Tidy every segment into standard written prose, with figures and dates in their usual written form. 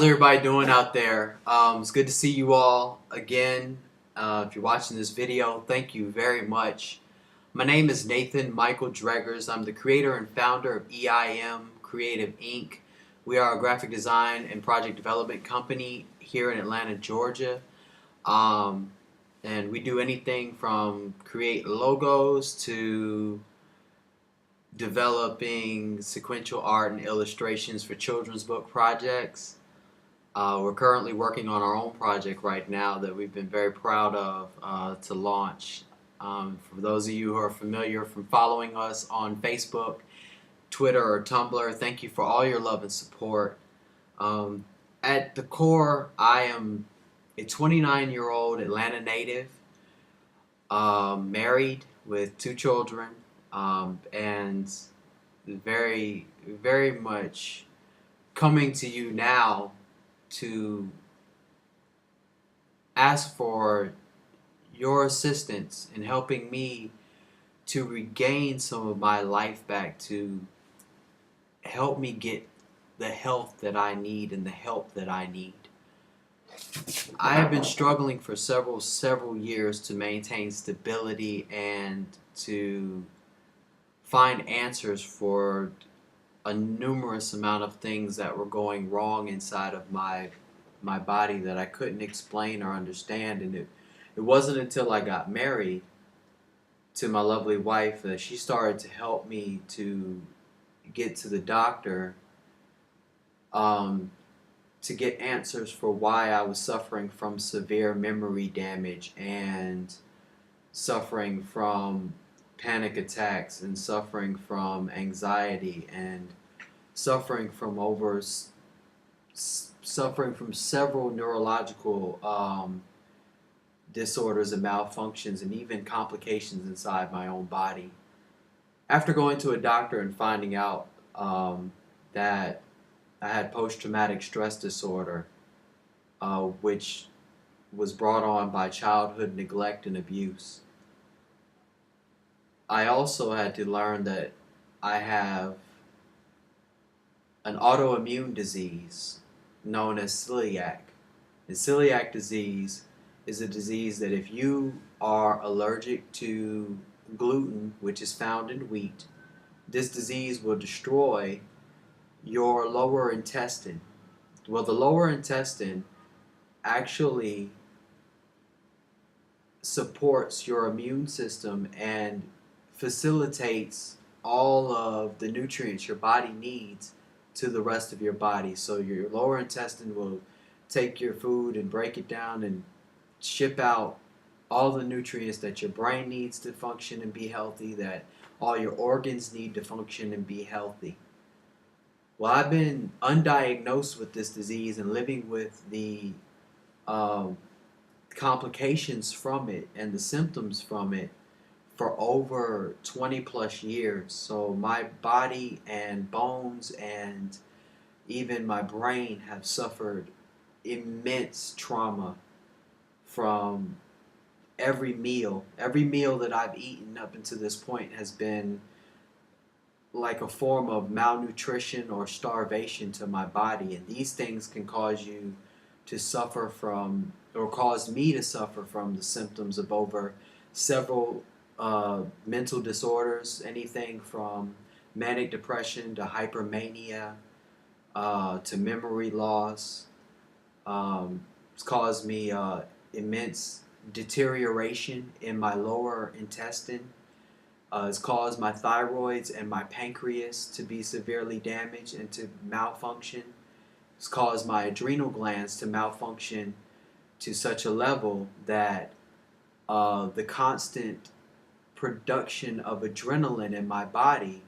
everybody doing out there? It's good to see you all again. If you're watching this video, thank you very much. My name is Nathan Michael Dreggers. I'm the creator and founder of EIM Creative Inc. We are a graphic design and project development company here in Atlanta, Georgia. Um, and we do anything from create logos to developing sequential art and illustrations for children's book projects. We're currently working on our own project right now that we've been very proud of to launch. For those of you who are familiar from following us on Facebook, Twitter, or Tumblr, thank you for all your love and support. At the core, I am a 29-year-old Atlanta native, married with 2 children, and very, very much coming to you now to ask for your assistance in helping me to regain some of my life back, to help me get the health that I need and the help that I need. I have been struggling for several years to maintain stability and to find answers for a numerous amount of things that were going wrong inside of my body that I couldn't explain or understand. And it wasn't until I got married to my lovely wife that she started to help me to get to the doctor, to get answers for why I was suffering from severe memory damage and suffering from panic attacks and suffering from anxiety and suffering from several neurological disorders and malfunctions and even complications inside my own body. After going to a doctor and finding out that I had post-traumatic stress disorder, which was brought on by childhood neglect and abuse, I also had to learn that I have an autoimmune disease known as celiac. And celiac disease is a disease that if you are allergic to gluten, which is found in wheat, this disease will destroy your lower intestine. Well, the lower intestine actually supports your immune system and facilitates all of the nutrients your body needs to the rest of your body. So your lower intestine will take your food and break it down and ship out all the nutrients that your brain needs to function and be healthy, that all your organs need to function and be healthy. Well, I've been undiagnosed with this disease and living with the complications from it and the symptoms from it for over 20 plus years. So my body and bones and even my brain have suffered immense trauma from every meal. Every meal that I've eaten up until this point has been like a form of malnutrition or starvation to my body. And these things can cause you to suffer from, or cause me to suffer from, the symptoms of over several mental disorders, anything from manic depression to hypermania to memory loss. It's caused me immense deterioration in my lower intestine. It's caused my thyroids and my pancreas to be severely damaged and to malfunction. It's caused my adrenal glands to malfunction to such a level that the constant production of adrenaline in my body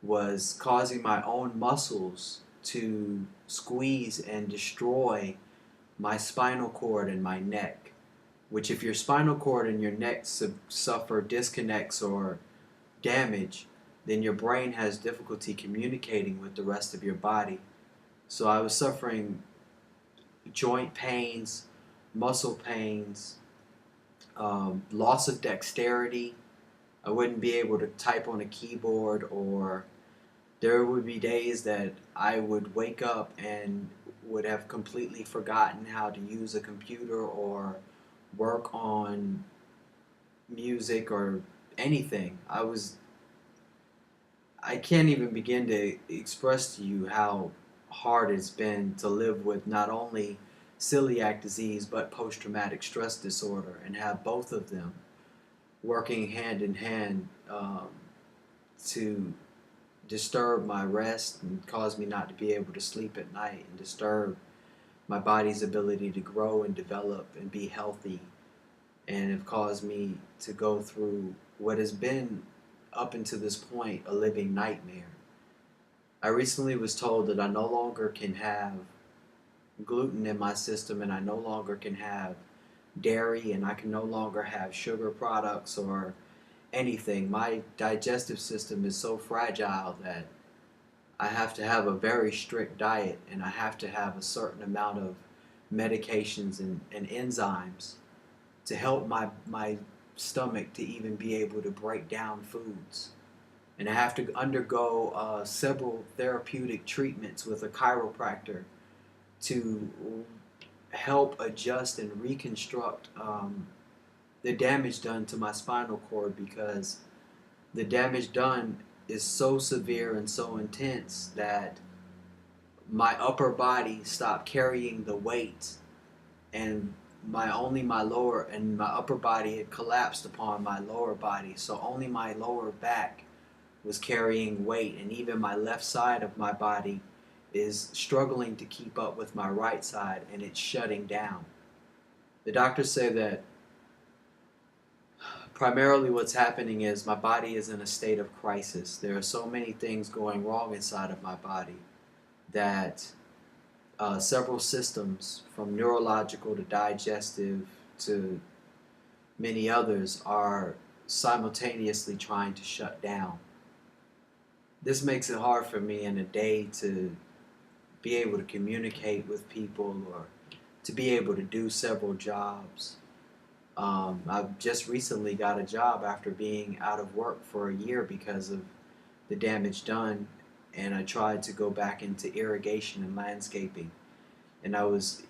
was causing my own muscles to squeeze and destroy my spinal cord and my neck. Which, if your spinal cord and your neck suffer disconnects or damage, then your brain has difficulty communicating with the rest of your body. So I was suffering joint pains, muscle pains, loss of dexterity. I wouldn't be able to type on a keyboard, or there would be days that I would wake up and would have completely forgotten how to use a computer or work on music or anything. I can't even begin to express to you how hard it's been to live with not only celiac disease but post-traumatic stress disorder, and have both of them working hand in hand to disturb my rest and cause me not to be able to sleep at night, and disturb my body's ability to grow and develop and be healthy, and have caused me to go through what has been, up until this point, a living nightmare. I recently was told that I no longer can have gluten in my system, and I no longer can have dairy, and I can no longer have sugar products or anything. My digestive system is so fragile that I have to have a very strict diet, and I have to have a certain amount of medications and enzymes to help my stomach to even be able to break down foods. And I have to undergo several therapeutic treatments with a chiropractor to help adjust and reconstruct the damage done to my spinal cord, because the damage done is so severe and so intense that my upper body stopped carrying the weight, and my lower and my upper body had collapsed upon my lower body, so only my lower back was carrying weight, and even my left side of my body is struggling to keep up with my right side, and it's shutting down. The doctors say that primarily what's happening is my body is in a state of crisis. There are so many things going wrong inside of my body that several systems, from neurological to digestive to many others, are simultaneously trying to shut down. This makes it hard for me in a day to be able to communicate with people or to be able to do several jobs. I've just recently got a job after being out of work for a year because of the damage done, and I tried to go back into irrigation and landscaping, and I was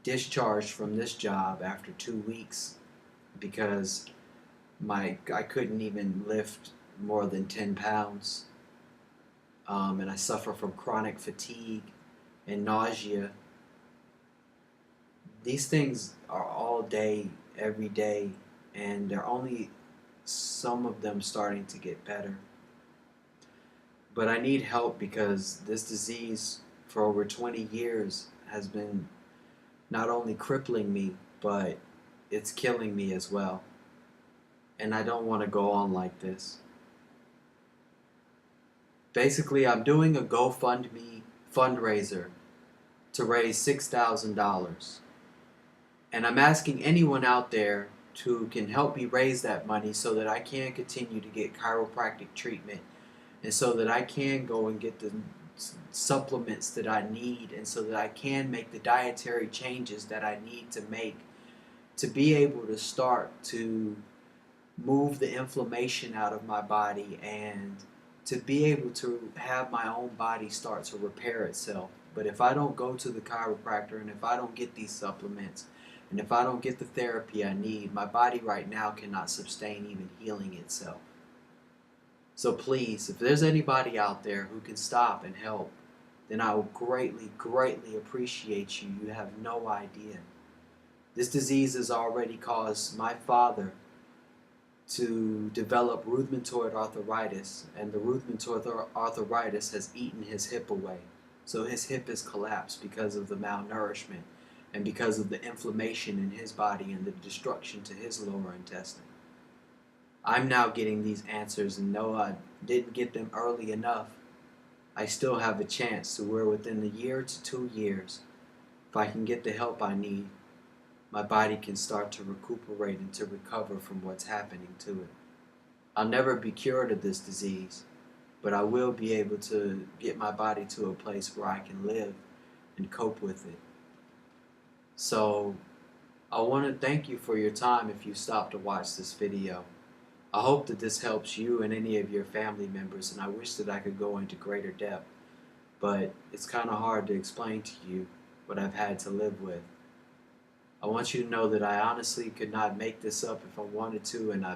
discharged from this job after 2 weeks because I couldn't even lift more than 10 pounds, and I suffer from chronic fatigue and nausea. These things are all day, every day, and they're only some of them starting to get better. But I need help because this disease for over 20 years has been not only crippling me, but it's killing me as well. And I don't want to go on like this. Basically, I'm doing a GoFundMe fundraiser to raise $6,000. And I'm asking anyone out there who can help me raise that money so that I can continue to get chiropractic treatment, and so that I can go and get the supplements that I need, and so that I can make the dietary changes that I need to make to be able to start to move the inflammation out of my body, and to be able to have my own body start to repair itself. But if I don't go to the chiropractor, and if I don't get these supplements, and if I don't get the therapy I need, my body right now cannot sustain even healing itself. So please, if there's anybody out there who can stop and help, then I will greatly, greatly appreciate you. You have no idea. This disease has already caused my father to develop rheumatoid arthritis, and the rheumatoid arthritis has eaten his hip away. So his hip has collapsed because of the malnourishment and because of the inflammation in his body and the destruction to his lower intestine. I'm now getting these answers, and though I didn't get them early enough, I still have a chance to where within a year to 2 years, if I can get the help I need, my body can start to recuperate and to recover from what's happening to it. I'll never be cured of this disease, but I will be able to get my body to a place where I can live and cope with it. So I want to thank you for your time if you stopped to watch this video. I hope that this helps you and any of your family members, and I wish that I could go into greater depth, but it's kind of hard to explain to you what I've had to live with. I want you to know that I honestly could not make this up if I wanted to, and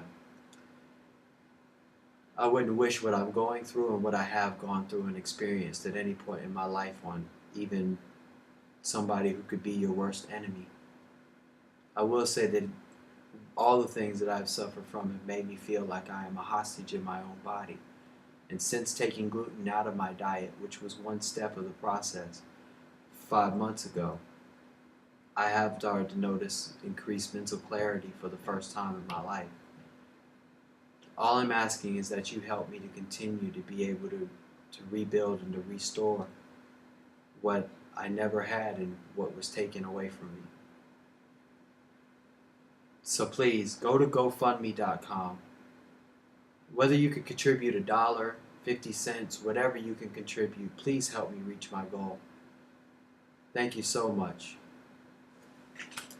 I wouldn't wish what I'm going through and what I have gone through and experienced at any point in my life on even somebody who could be your worst enemy. I will say that all the things that I've suffered from have made me feel like I am a hostage in my own body. And since taking gluten out of my diet, which was one step of the process 5 months ago, I have started to notice increased mental clarity for the first time in my life. All I'm asking is that you help me to continue to be able to rebuild and to restore what I never had and what was taken away from me. So please, go to GoFundMe.com. Whether you can contribute $1, 50 cents, whatever you can contribute, please help me reach my goal. Thank you so much.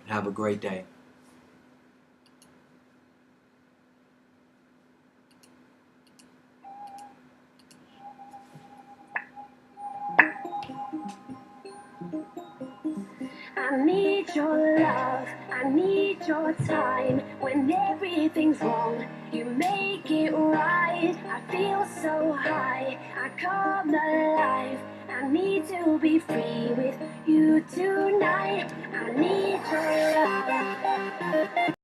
Have a great day. I need your love, I need your time. When everything's wrong, you make it right. I feel so high, I come alive. I need to be free with you tonight. I need your love.